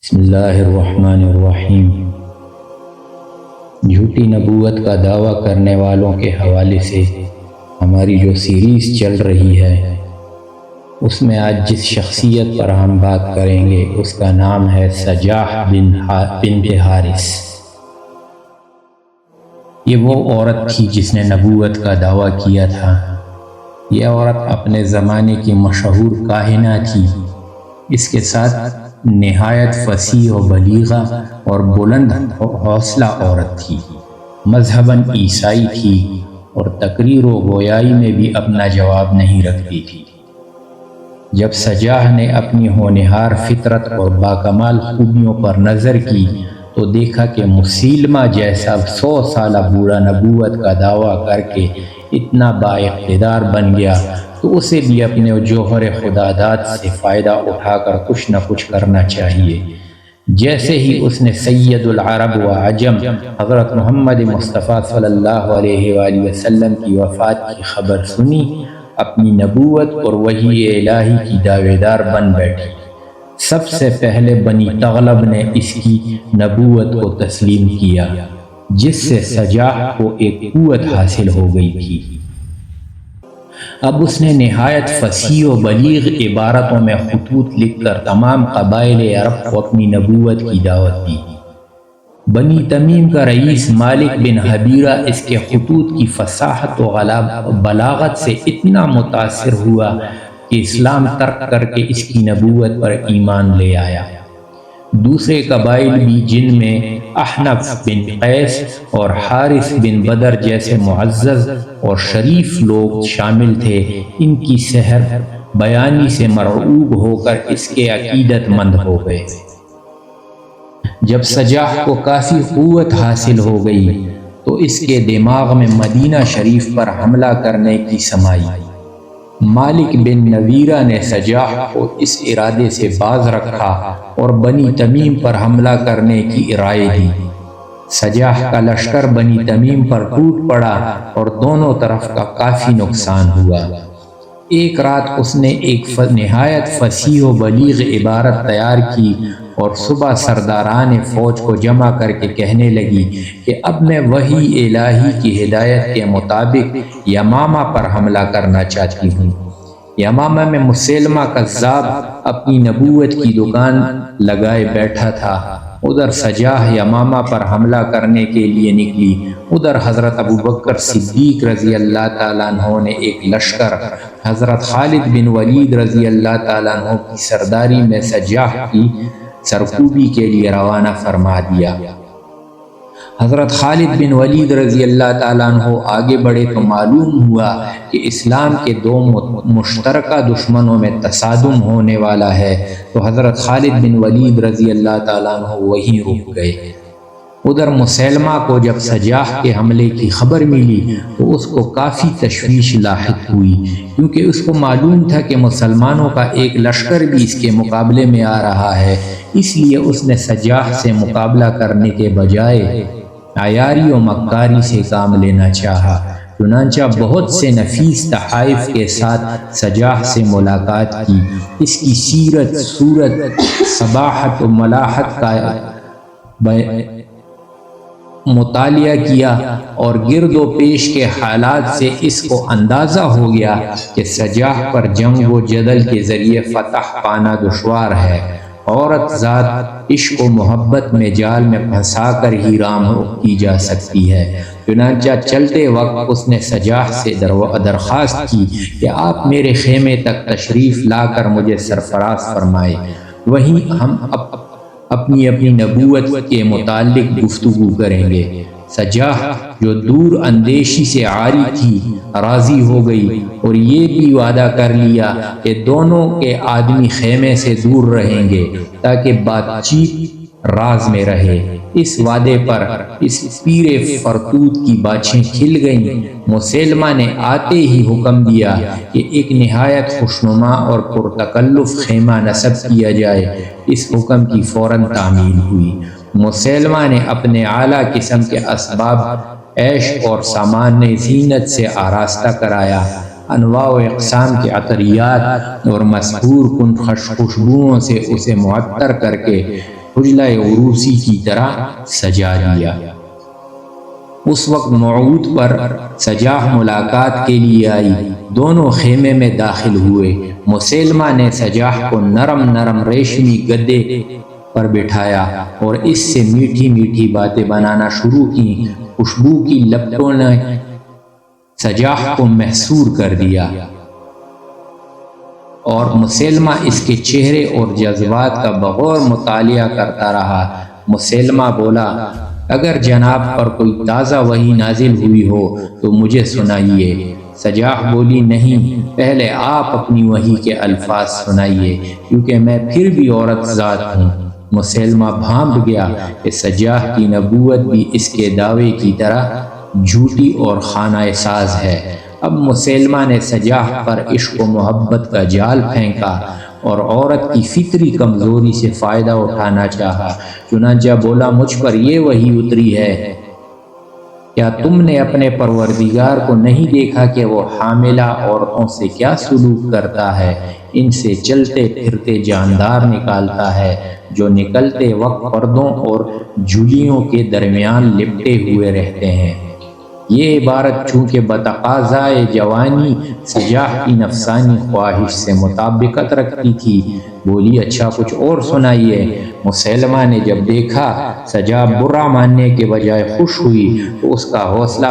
بسم اللہ الرحمن الرحیم۔ جھوٹی نبوت کا دعویٰ کرنے والوں کے حوالے سے ہماری جو سیریز چل رہی ہے اس میں آج جس شخصیت پر ہم بات کریں گے اس کا نام ہے سجاح بنت حارث۔ یہ وہ عورت تھی جس نے نبوت کا دعویٰ کیا تھا۔ یہ عورت اپنے زمانے کی مشہور کاہنہ تھی۔ اس کے ساتھ نہایت فصیح و بلیغہ اور بلند حوصلہ عورت تھی۔ مذہباً عیسائی تھی اور تقریر و گویائی میں بھی اپنا جواب نہیں رکھتی تھی۔ جب سجاح نے اپنی ہونہار فطرت اور باکمال خوبیوں پر نظر کی تو دیکھا کہ مسیلمہ جیسا 100 سالہ بوڑھا نبوت کا دعویٰ کر کے اتنا بااقتدار بن گیا تو اسے بھی اپنے جوہر خداداد سے فائدہ اٹھا کر کچھ نہ کچھ کرنا چاہیے۔ جیسے ہی اس نے سید العرب و عجم حضرت محمد مصطفیٰ صلی اللہ علیہ وآلہ وسلم کی وفات کی خبر سنی، اپنی نبوت اور وحی الہی کی دعویدار بن بیٹھی۔ سب سے پہلے بنی تغلب نے اس کی نبوت کو تسلیم کیا، جس سے سجاح کو ایک قوت حاصل ہو گئی تھی۔ اب اس نے نہایت فصیح و بلیغ عبارتوں میں خطوط لکھ کر تمام قبائل عرب کو اپنی نبوت کی دعوت دی۔ بنی تمیم کا رئیس مالک بن حبیرہ اس کے خطوط کی فصاحت و بلاغت سے اتنا متاثر ہوا کہ اسلام ترک کر کے اس کی نبوت پر ایمان لے آیا۔ دوسرے قبائل بھی جن میں احنف بن قیس اور حارث بن بدر جیسے معزز اور شریف لوگ شامل تھے، ان کی سحر بیانی سے مرعوب ہو کر اس کے عقیدت مند ہو گئے۔ جب سجاح کو کافی قوت حاصل ہو گئی تو اس کے دماغ میں مدینہ شریف پر حملہ کرنے کی سمائی۔ مالک بن نویرہ نے سجاح کو اس ارادے سے باز رکھا اور بنی تمیم پر حملہ کرنے کی رائے دی۔ سجاح کا لشکر بنی تمیم پر ٹوٹ پڑا اور دونوں طرف کا کافی نقصان ہوا۔ ایک رات اس نے ایک نہایت فصیح و بلیغ عبارت تیار کی اور صبح سرداران فوج کو جمع کر کے کہنے لگی کہ اب میں وحی الہی کی ہدایت کے مطابق یمامہ پر حملہ کرنا چاہتی ہوں۔ یمامہ میں مسیلمہ کذاب اپنی نبوت کی دکان لگائے بیٹھا تھا۔ ادھر سجاح یمامہ پر حملہ کرنے کے لیے نکلی، ادھر حضرت ابوبکر صدیق رضی اللہ تعالیٰ عنہ نے ایک لشکر حضرت خالد بن ولید رضی اللہ تعالیٰ عنہ کی سرداری میں سجاح کی سرکوبی کے لیے روانہ فرما دیا۔ حضرت خالد بن ولید رضی اللہ تعالیٰ عنہ آگے بڑھے تو معلوم ہوا کہ اسلام کے دو مشترکہ دشمنوں میں تصادم ہونے والا ہے، تو حضرت خالد بن ولید رضی اللہ تعالیٰ عنہ وہیں رک گئے۔ ادھر مسیلمہ کو جب سجاح کے حملے کی خبر ملی تو اس کو کافی تشویش لاحق ہوئی، کیونکہ اس کو معلوم تھا کہ مسلمانوں کا ایک لشکر بھی اس کے مقابلے میں آ رہا ہے۔ اس لیے اس نے سجاح سے مقابلہ کرنے کے بجائے عیاری و مکاری سے کام لینا چاہا۔ چنانچہ بہت سے نفیس تحائف کے ساتھ سجاح سے ملاقات کی، اس کی سیرت، صورت، صباحت و ملاحت کا مطالعہ کیا اور گرد و پیش کے حالات سے اس کو اندازہ ہو گیا کہ سجاح پر جنگ و جدل کے ذریعے فتح پانا دشوار ہے۔ عورت ذات عشق و محبت میں جال میں پھنسا کر ہی رام کی جا سکتی ہے۔ چنانچہ چلتے وقت اس نے سجاح سے درخواست کی کہ آپ میرے خیمے تک تشریف لا کر مجھے سرفراز فرمائے، وہیں ہم اپنی نبوت کے متعلق گفتگو کریں گے۔ سجاح جو دور اندیشی سے عاری تھی راضی ہو گئی اور یہ بھی وعدہ کر لیا کہ دونوں کے آدمی خیمے سے دور رہیں گے تاکہ بات چیت راز میں رہے۔ اس وعدے پر اس پیر فرتوت کی باچھیں کھل گئیں۔ مسیلمہ نے آتے ہی حکم دیا کہ ایک نہایت خوشنما اور پرتکلف خیمہ نصب کیا جائے۔ اس حکم کی فوراً تعمیل ہوئی۔ مسیلمہ نے اپنے اعلیٰ قسم کے اسباب عیش اور سامان زینت سے آراستہ کرایا۔ انواع و اقسام کے عطریات اور مسحور کن خوشبوؤں سے اسے معطر کر کے حجلہ عروسی کی طرح سجا دیا۔ اس وقت موعود پر سجاح ملاقات کے لیے آئی۔ دونوں خیمے میں داخل ہوئے۔ مسیلمہ نے سجاح کو نرم نرم ریشمی گدے پر بٹھایا اور اس سے میٹھی میٹھی باتیں بنانا شروع کی۔ خوشبو کی لپٹوں نے سجاح کو محصور کر دیا اور مسیلمہ اس کے چہرے اور جذبات کا بغور مطالعہ کرتا رہا۔ مسیلمہ بولا، اگر جناب پر کوئی تازہ وحی نازل ہوئی ہو تو مجھے سنائیے۔ سجاح بولی، نہیں، پہلے آپ اپنی وحی کے الفاظ سنائیے، کیونکہ میں پھر بھی عورت ذات ہوں۔ مسیلمہ بھانپ گیا کہ سجاح کی نبوت بھی اس کے دعوے کی طرح جھوٹی اور خانہ ساز ہے۔ اب مسیلمہ نے سجاح پر عشق و محبت کا جال پھینکا اور عورت کی فطری کمزوری سے فائدہ اٹھانا چاہا۔ چنانچہ بولا، مجھ پر یہ وحی اتری ہے، کیا تم نے اپنے پروردگار کو نہیں دیکھا کہ وہ حاملہ عورتوں سے کیا سلوک کرتا ہے؟ ان سے چلتے پھرتے جاندار نکالتا ہے، جو نکلتے وقت پردوں اور جھولیوں کے درمیان لپٹے ہوئے رہتے ہیں۔ یہ عبارت چونکہ بتقاضائے جوانی سجاح کی نفسانی خواہش سے مطابقت رکھتی تھی، بولی، اچھا کچھ اور سنائیے۔ مسیلمہ نے جب دیکھا سجاح برا ماننے کے بجائے خوش ہوئی تو اس کا حوصلہ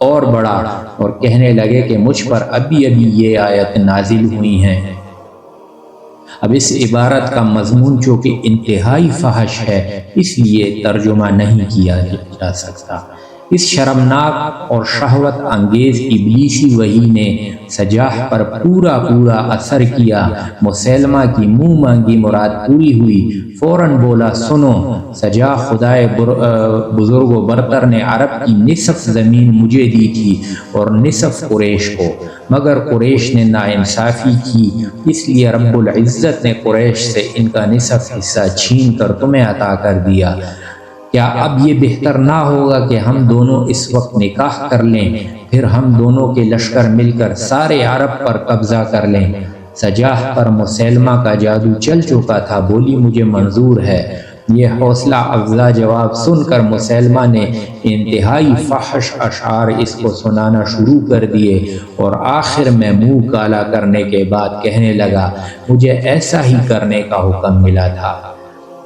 اور بڑھا اور کہنے لگے کہ مجھ پر ابھی یہ آیت نازل ہوئی ہیں۔ اب اس عبارت کا مضمون چونکہ انتہائی فحش ہے، اس لیے ترجمہ نہیں کیا جا سکتا۔ اس شرمناک اور شہوت انگیز ابلیسی وحی نے سجاح پر پورا اثر کیا۔ مسیلمہ کی منہ مانگی مراد پوری ہوئی۔ فوراً بولا، سنو، سجاح خدائے بزرگ و برتر نے عرب کی نصف زمین مجھے دی تھی اور نصف قریش کو، مگر قریش نے ناانصافی کی، اس لیے رب العزت نے قریش سے ان کا نصف حصہ چھین کر تمہیں عطا کر دیا۔ کیا اب یہ بہتر نہ ہوگا کہ ہم دونوں اس وقت نکاح کر لیں، پھر ہم دونوں کے لشکر مل کر سارے عرب پر قبضہ کر لیں؟ سجاح پر مسیلمہ کا جادو چل چکا تھا، بولی، مجھے منظور ہے۔ یہ حوصلہ افزا جواب سن کر مسیلمہ نے انتہائی فحش اشعار اس کو سنانا شروع کر دیے اور آخر میں منہ کالا کرنے کے بعد کہنے لگا، مجھے ایسا ہی کرنے کا حکم ملا تھا۔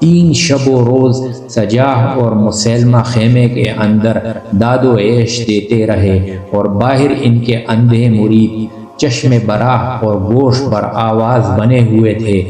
3 شب و روز سجاح اور مسیلمہ خیمے کے اندر داد و عیش دیتے رہے اور باہر ان کے اندھے مرید چشم براہ اور گوشت بر آواز بنے ہوئے تھے۔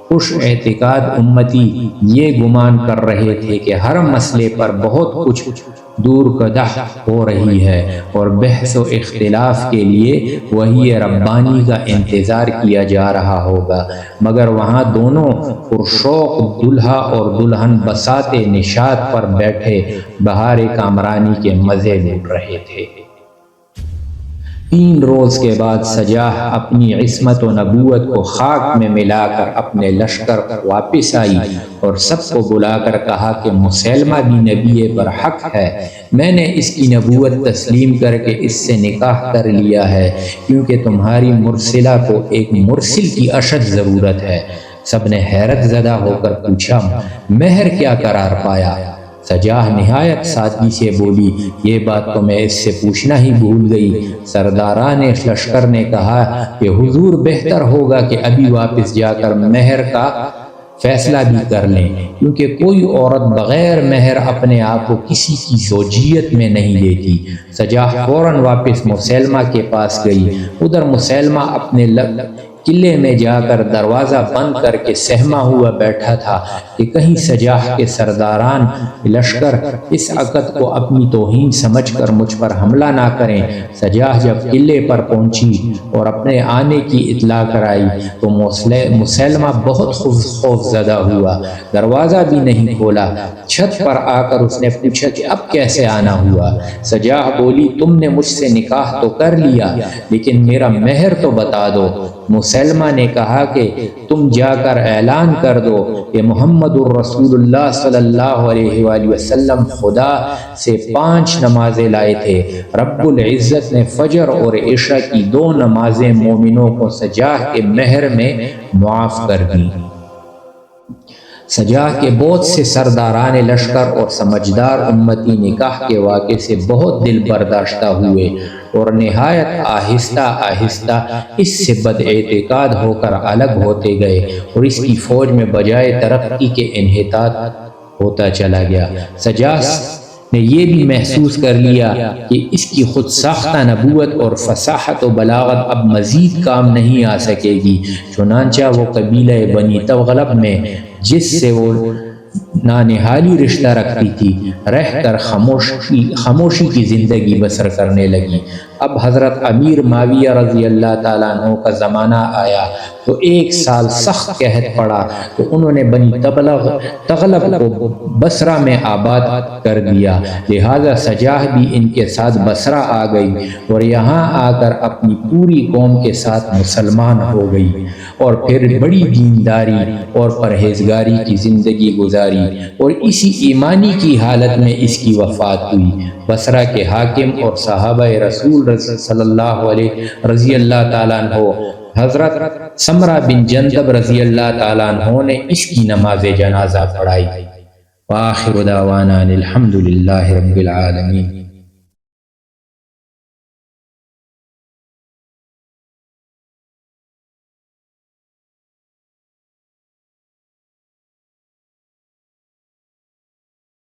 خوش اعتقاد امتی یہ گمان کر رہے تھے کہ ہر مسئلے پر بہت کچھ دور قدح ہو رہی ہے اور بحث و اختلاف کے لیے وحی ربانی کا انتظار کیا جا رہا ہوگا، مگر وہاں دونوں پرشوق دلہا اور دلہن بساط نشاط پر بیٹھے بہار کامرانی کے مزے لوٹ رہے تھے۔ 3 روز کے بعد سجاح اپنی عصمت و نبوت کو خاک میں ملا کر اپنے لشکر واپس آئی اور سب کو بلا کر کہا کہ مسیلمہ بھی نبی برحق ہے، میں نے اس کی نبوت تسلیم کر کے اس سے نکاح کر لیا ہے، کیونکہ تمہاری مرسلہ کو ایک مرسل کی اشد ضرورت ہے۔ سب نے حیرت زدہ ہو کر پوچھا، مہر کیا قرار پایا؟ سجاح نہایت سادگی سے بولی، یہ بات تو میں اس سے پوچھنا ہی بھول گئی۔ سرداران لشکر نے کہا کہ حضور بہتر ہوگا کہ ابھی واپس جا کر مہر کا فیصلہ بھی کر لیں، کیونکہ کوئی عورت بغیر مہر اپنے آپ کو کسی کی زوجیت میں نہیں دیتی۔ سجاح فوراً واپس مسیلمہ کے پاس گئی۔ ادھر مسیلمہ اپنے قلعے میں جا کر دروازہ بند کر کے سہما ہوا بیٹھا تھا کہ کہیں سجاح کے سرداران لشکر اس عقد کو اپنی توہین سمجھ کر مجھ پر حملہ نہ کریں۔ سجاح جب قلعے پر پہنچی اور اپنے آنے کی اطلاع کرائی تو مسیلمہ بہت خوف زدہ ہوا، دروازہ بھی نہیں کھولا۔ چھت پر آ کر اس نے پوچھا کہ اب کیسے آنا ہوا؟ سجاح بولی، تم نے مجھ سے نکاح تو کر لیا، لیکن میرا مہر تو بتا دو۔ مسیلمہ نے کہا کہ تم جا کر اعلان کر دو کہ محمد الرسول اللہ صلی اللہ علیہ وآلہ وسلم خدا سے 5 نمازیں لائے تھے، رب العزت نے فجر اور عشاء کی 2 نمازیں مومنوں کو سجاح کے مہر میں معاف کر دی۔ سجاہ کے بہت سے سرداران لشکر اور سمجھدار امتی نکاح کے واقعے سے بہت دل برداشتہ ہوئے اور نہایت آہستہ آہستہ اس سے بد اعتقاد ہو کر الگ ہوتے گئے، اور اس کی فوج میں بجائے ترقی کے انحطاط ہوتا چلا گیا۔ سجاہ نے یہ بھی محسوس کر لیا کہ اس کی خود ساختہ نبوت اور فصاحت و بلاغت اب مزید کام نہیں آ سکے گی، چنانچہ وہ قبیلہ بنی تغلب میں جس سے وہ نانہالی رشتہ رکھتی تھی رہ کر خاموشی کی زندگی بسر کرنے لگی۔ اب حضرت امیر معاویہ رضی اللہ تعالیٰ عنہ کا زمانہ آیا تو ایک سال سخت قحط پڑا، تو انہوں نے بنی تغلب کو بصرہ میں آباد کر دیا، لہذا سجاہ بھی ان کے ساتھ بصرہ آ گئی اور یہاں آ کر اپنی پوری قوم کے ساتھ مسلمان ہو گئی، اور پھر بڑی دینداری اور پرہیزگاری کی زندگی گزاری، اور اسی ایمانی کی حالت میں اس کی وفات ہوئی۔ بصرہ کے حاکم اور صحابہ رسول صلی اللہ علیہ رضی اللہ تعالیٰ عنہ حضرت سمرہ بن جندب رضی اللہ تعالیٰ عنہ نے اس کی نماز جنازہ پڑھائی۔ وآخر دعوانا الحمد للہ رب العالمین۔